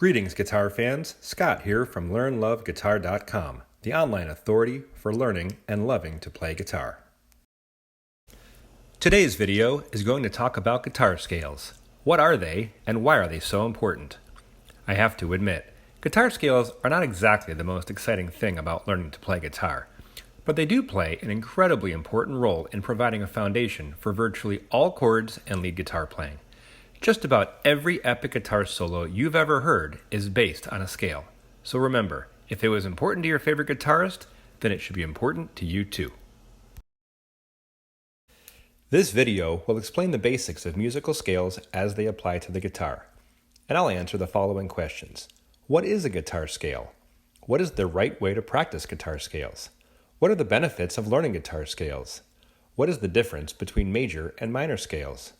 Greetings, guitar fans. Scott here from LearnLoveGuitar.com, the online authority for learning and loving to play guitar. Today's video is going to talk about guitar scales. What are they, and why are they so important? I have to admit, guitar scales are not exactly the most exciting thing about learning to play guitar, but they do play an incredibly important role in providing a foundation for virtually all chords and lead guitar playing. Just about every epic guitar solo you've ever heard is based on a scale. So remember, if it was important to your favorite guitarist, then it should be important to you too. This video will explain the basics of musical scales as they apply to the guitar. And I'll answer the following questions. What is a guitar scale? What is the right way to practice guitar scales? What are the benefits of learning guitar scales? What is the difference between major and minor scales?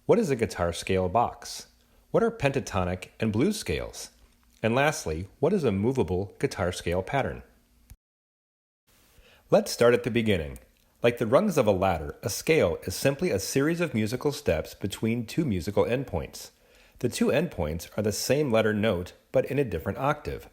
What is a guitar scale box? What are pentatonic and blues scales? And lastly, what is a movable guitar scale pattern? Let's start at the beginning. Like the rungs of a ladder, a scale is simply a series of musical steps between two musical endpoints. The two endpoints are the same letter note, but in a different octave.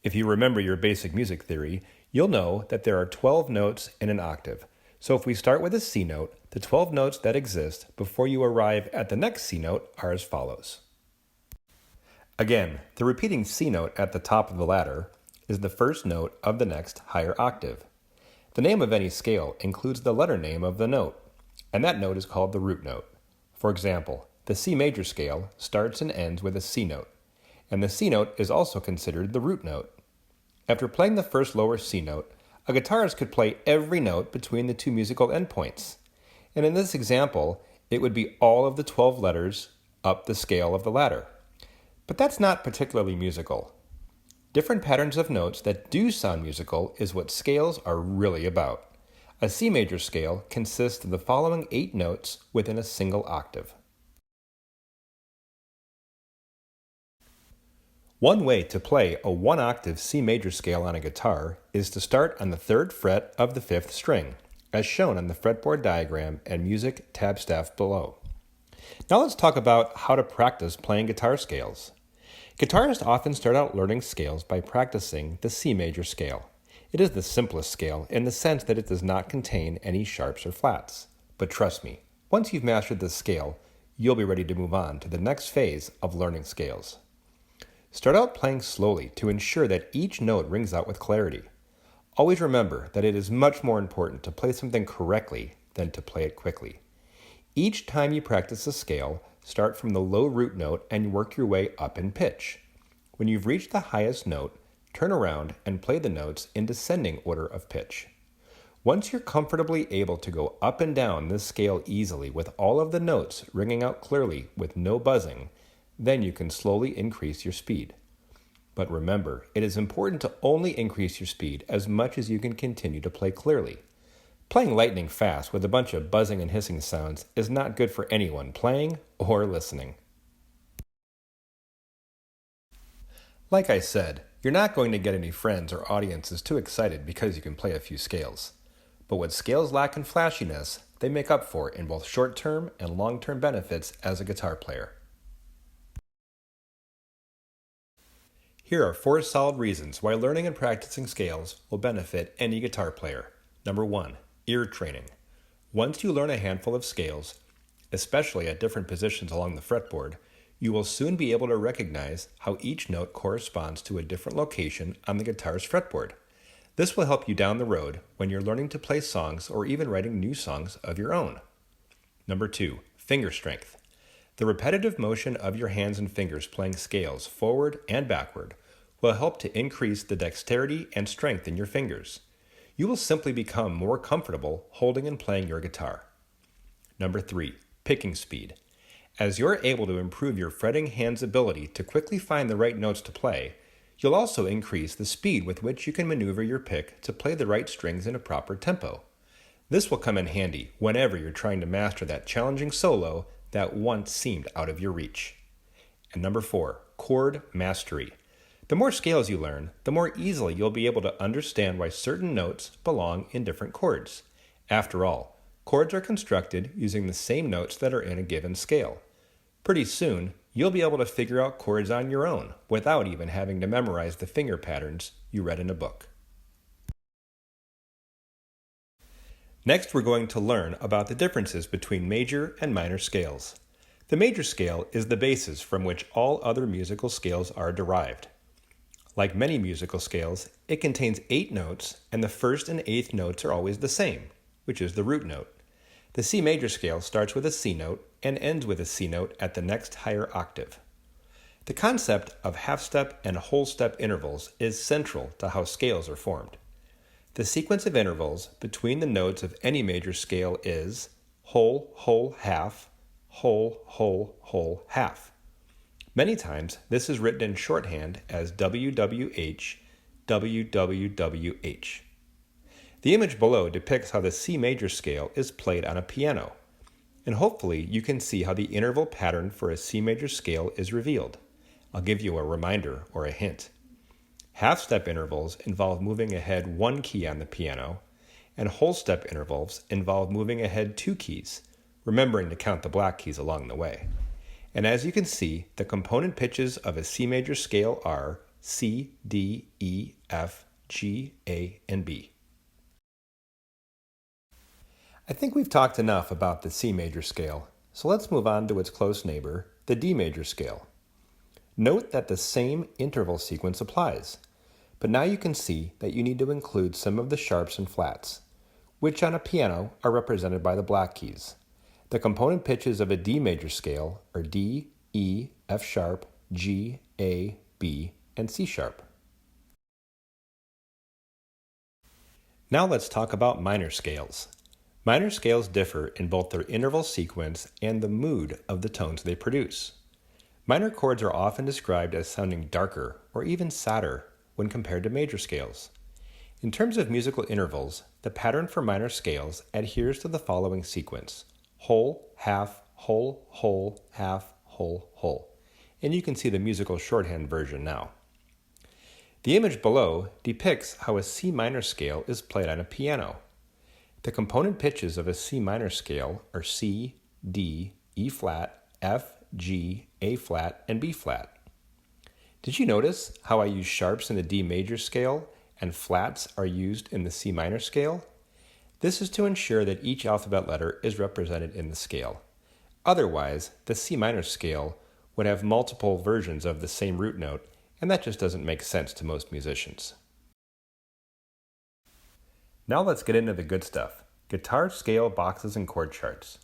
If you remember your basic music theory, you'll know that there are 12 notes in an octave. So if we start with a C note, the 12 notes that exist before you arrive at the next C note are as follows. Again, the repeating C note at the top of the ladder is the first note of the next higher octave. The name of any scale includes the letter name of the note, and that note is called the root note. For example, the C major scale starts and ends with a C note, and the C note is also considered the root note. After playing the first lower C note, a guitarist could play every note between the two musical endpoints. And in this example, it would be all of the 12 letters up the scale of the ladder. But that's not particularly musical. Different patterns of notes that do sound musical is what scales are really about. A C major scale consists of the following 8 notes within a single octave. One way to play a 1-octave C major scale on a guitar is to start on the 3rd fret of the 5th string, as shown on the fretboard diagram and music tab staff below. Now let's talk about how to practice playing guitar scales. Guitarists often start out learning scales by practicing the C major scale. It is the simplest scale in the sense that it does not contain any sharps or flats. But trust me, once you've mastered this scale, you'll be ready to move on to the next phase of learning scales. Start out playing slowly to ensure that each note rings out with clarity. Always remember that it is much more important to play something correctly than to play it quickly. Each time you practice a scale, start from the low root note and work your way up in pitch. When you've reached the highest note, turn around and play the notes in descending order of pitch. Once you're comfortably able to go up and down this scale easily with all of the notes ringing out clearly with no buzzing, then you can slowly increase your speed. But remember, it is important to only increase your speed as much as you can continue to play clearly. Playing lightning fast with a bunch of buzzing and hissing sounds is not good for anyone playing or listening. Like I said, you're not going to get any friends or audiences too excited because you can play a few scales. But what scales lack in flashiness, they make up for in both short-term and long-term benefits as a guitar player. Here are 4 solid reasons why learning and practicing scales will benefit any guitar player. Number 1, ear training. Once you learn a handful of scales, especially at different positions along the fretboard, you will soon be able to recognize how each note corresponds to a different location on the guitar's fretboard. This will help you down the road when you're learning to play songs or even writing new songs of your own. Number 2, finger strength. The repetitive motion of your hands and fingers playing scales forward and backward will help to increase the dexterity and strength in your fingers. You will simply become more comfortable holding and playing your guitar. Number 3, picking speed. As you're able to improve your fretting hand's ability to quickly find the right notes to play, you'll also increase the speed with which you can maneuver your pick to play the right strings in a proper tempo. This will come in handy whenever you're trying to master that challenging solo that once seemed out of your reach. And number 4, chord mastery. The more scales you learn, the more easily you'll be able to understand why certain notes belong in different chords. After all, chords are constructed using the same notes that are in a given scale. Pretty soon, you'll be able to figure out chords on your own without even having to memorize the finger patterns you read in a book. Next, we're going to learn about the differences between major and minor scales. The major scale is the basis from which all other musical scales are derived. Like many musical scales, it contains 8 notes, and the first and 8th notes are always the same, which is the root note. The C major scale starts with a C note and ends with a C note at the next higher octave. The concept of half-step and whole-step intervals is central to how scales are formed. The sequence of intervals between the notes of any major scale is whole, whole, half, whole, whole, whole, half. Many times, this is written in shorthand as WWH, WWWH. The image below depicts how the C major scale is played on a piano, and hopefully you can see how the interval pattern for a C major scale is revealed. I'll give you a reminder or a hint. Half-step intervals involve moving ahead 1 key on the piano, and whole-step intervals involve moving ahead 2 keys, remembering to count the black keys along the way. And as you can see, the component pitches of a C major scale are C, D, E, F, G, A, and B. I think we've talked enough about the C major scale, so let's move on to its close neighbor, the D major scale. Note that the same interval sequence applies, but now you can see that you need to include some of the sharps and flats, which on a piano are represented by the black keys. The component pitches of a D major scale are D, E, F sharp, G, A, B, and C sharp. Now let's talk about minor scales. Minor scales differ in both their interval sequence and the mood of the tones they produce. Minor chords are often described as sounding darker or even sadder when compared to major scales. In terms of musical intervals, the pattern for minor scales adheres to the following sequence: whole, half, whole, whole, half, whole, whole. And you can see the musical shorthand version now. The image below depicts how a C minor scale is played on a piano. The component pitches of a C minor scale are C, D, E flat, F, G, A flat, and B flat. Did you notice how I use sharps in the D major scale and flats are used in the C minor scale? This is to ensure that each alphabet letter is represented in the scale. Otherwise, the C minor scale would have multiple versions of the same root note, and that just doesn't make sense to most musicians. Now let's get into the good stuff: guitar scale boxes and chord charts.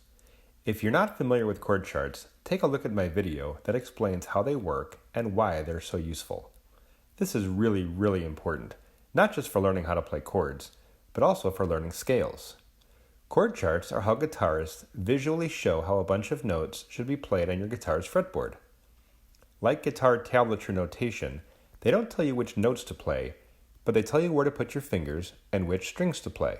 If you're not familiar with chord charts, take a look at my video that explains how they work and why they're so useful. This is really important, not just for learning how to play chords, but also for learning scales. Chord charts are how guitarists visually show how a bunch of notes should be played on your guitar's fretboard. Like guitar tablature notation, they don't tell you which notes to play, but they tell you where to put your fingers and which strings to play.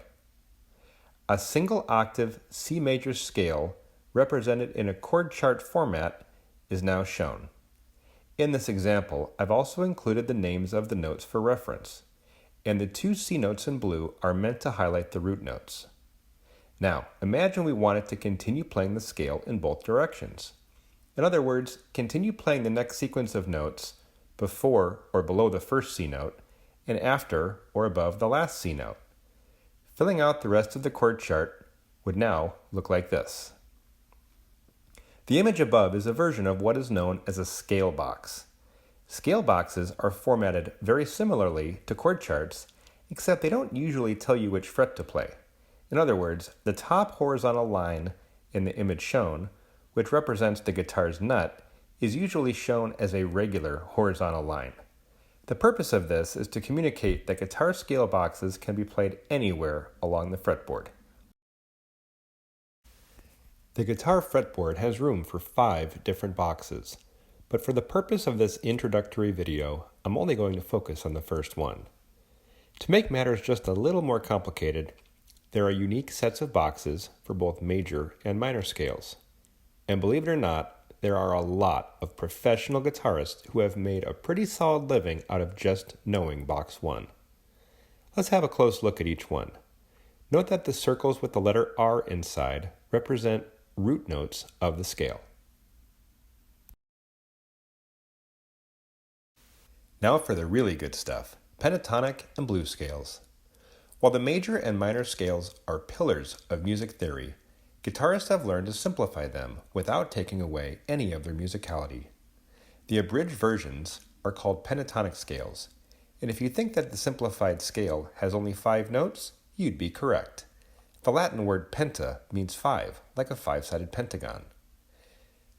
A single octave C major scale represented in a chord chart format is now shown. In this example, I've also included the names of the notes for reference, and the 2 C notes in blue are meant to highlight the root notes. Now, imagine we wanted to continue playing the scale in both directions. In other words, continue playing the next sequence of notes before or below the first C note, and after or above the last C note. Filling out the rest of the chord chart would now look like this. The image above is a version of what is known as a scale box. Scale boxes are formatted very similarly to chord charts, except they don't usually tell you which fret to play. In other words, the top horizontal line in the image shown, which represents the guitar's nut, is usually shown as a regular horizontal line. The purpose of this is to communicate that guitar scale boxes can be played anywhere along the fretboard. The guitar fretboard has room for 5 different boxes, but for the purpose of this introductory video, I'm only going to focus on the first one. To make matters just a little more complicated, there are unique sets of boxes for both major and minor scales. And believe it or not, there are a lot of professional guitarists who have made a pretty solid living out of just knowing box 1. Let's have a close look at each one. Note that the circles with the letter R inside represent root notes of the scale. Now for the really good stuff, pentatonic and blues scales. While the major and minor scales are pillars of music theory, guitarists have learned to simplify them without taking away any of their musicality. The abridged versions are called pentatonic scales, and if you think that the simplified scale has only 5 notes, you'd be correct. The Latin word penta means 5, like a 5-sided pentagon.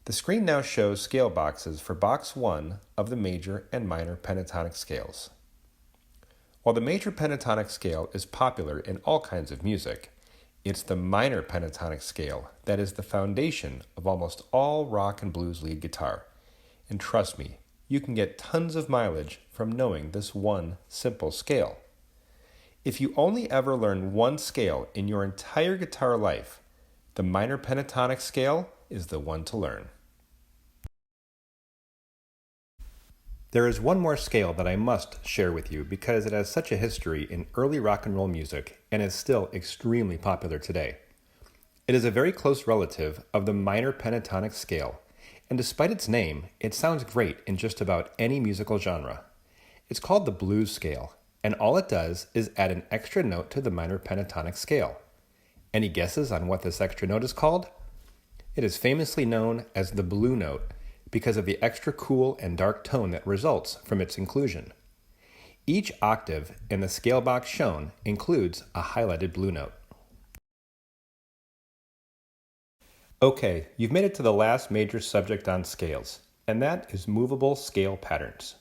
The screen now shows scale boxes for box 1 of the major and minor pentatonic scales. While the major pentatonic scale is popular in all kinds of music, it's the minor pentatonic scale that is the foundation of almost all rock and blues lead guitar. And trust me, you can get tons of mileage from knowing this one simple scale. If you only ever learn one scale in your entire guitar life, the minor pentatonic scale is the one to learn. There is one more scale that I must share with you because it has such a history in early rock and roll music and is still extremely popular today. It is a very close relative of the minor pentatonic scale, and despite its name, it sounds great in just about any musical genre. It's called the blues scale, and all it does is add an extra note to the minor pentatonic scale. Any guesses on what this extra note is called? It is famously known as the blue note because of the extra cool and dark tone that results from its inclusion. Each octave in the scale box shown includes a highlighted blue note. Okay, you've made it to the last major subject on scales, and that is movable scale patterns.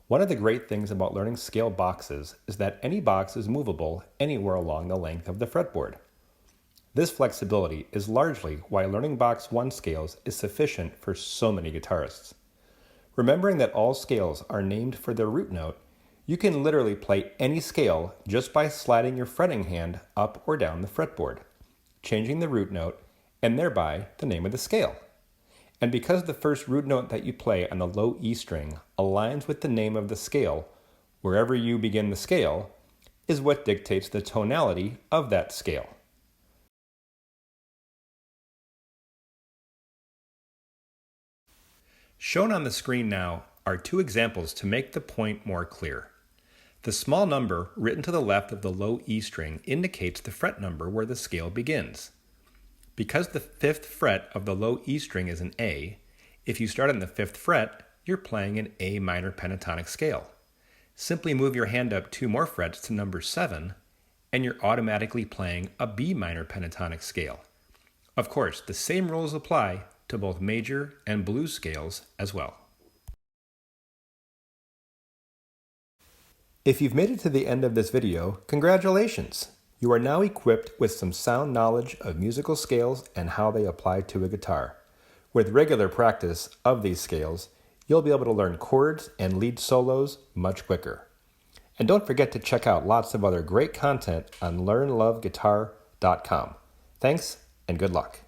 One of the great things about learning scale boxes is that any box is movable anywhere along the length of the fretboard. This flexibility is largely why learning box 1 scales is sufficient for so many guitarists. Remembering that all scales are named for their root note, you can literally play any scale just by sliding your fretting hand up or down the fretboard, changing the root note, and thereby the name of the scale. And because the first root note that you play on the low E string aligns with the name of the scale, wherever you begin the scale, is what dictates the tonality of that scale. Shown on the screen now are 2 examples to make the point more clear. The small number written to the left of the low E string indicates the fret number where the scale begins. Because the 5th fret of the low E string is an A, if you start on the 5th fret, you're playing an A minor pentatonic scale. Simply move your hand up 2 more frets to number 7, and you're automatically playing a B minor pentatonic scale. Of course, the same rules apply to both major and blues scales as well. If you've made it to the end of this video, congratulations! You are now equipped with some sound knowledge of musical scales and how they apply to a guitar. With regular practice of these scales, you'll be able to learn chords and lead solos much quicker. And don't forget to check out lots of other great content on learnloveguitar.com. Thanks and good luck.